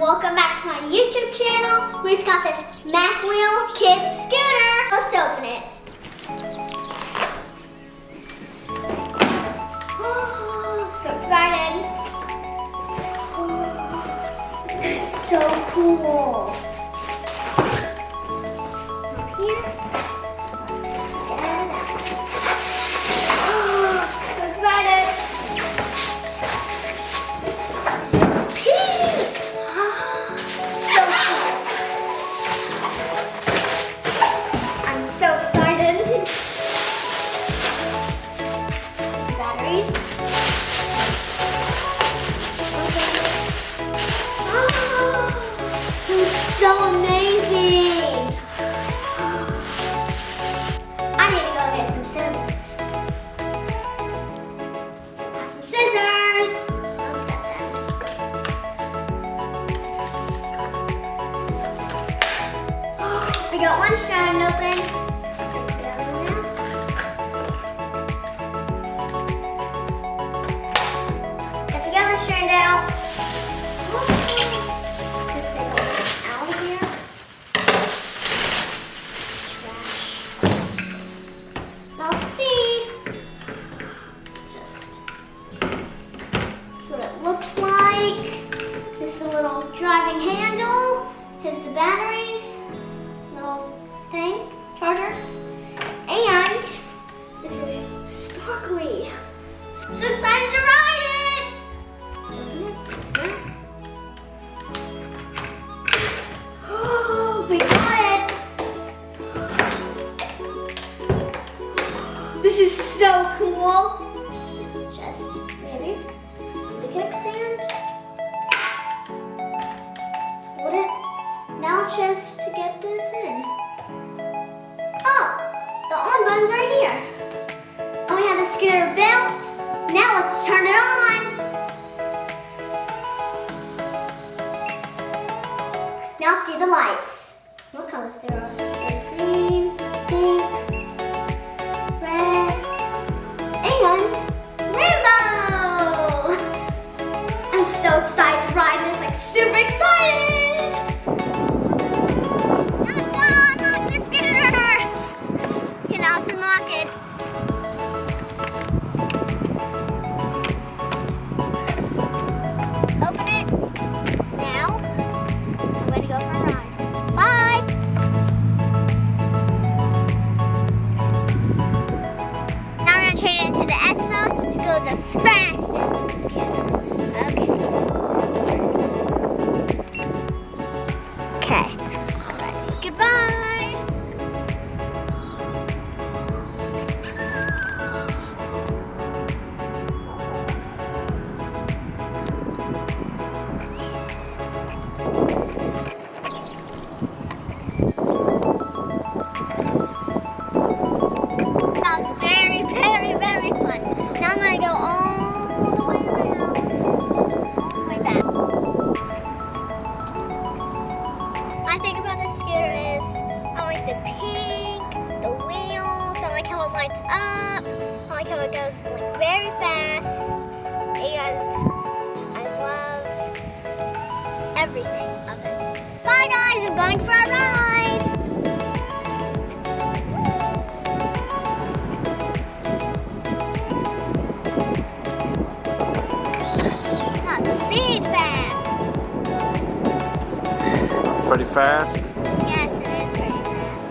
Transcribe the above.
welcome back to my YouTube channel. We just got this Macwheel kid scooter. Let's open it. Oh, so excited. That's so cool. Up here. So excited. So amazing! I need to go get some scissors. Got some scissors. Let's get them. We got one strand open. Let's take the other one out. Get the other strand out. Looks like this is the little driving handle. Here's the batteries, little thing, charger, and this is sparkly. So excited to ride it! Oh, we got it! This is so cool. Just maybe. Kickstand. Hold it. Now just to get this in. Oh, the on button's right here. So we have the scooter built. Now let's turn it on. Now let's see the lights. What colors there are? There's green, pink, red, and rainbow. I'm so excited to ride this, like super excited! Let's go, unlock the scooter! Okay, now let's unlock it. Open it. Now, I'm ready to go for a ride. Bye! Now we're going to change it into the S mode to go the fastest in the scooter. Okay. Alright. Goodbye. That was very, very, very fun. Now I'm going to go all the way around. Like that. I think about this scooter is I like the pink, the wheels, I like how it lights up, I like how it goes like very fast, and I love everything of it. Bye guys, I'm going for a ride! Not speed fast! Pretty fast? Yes, it is very fast.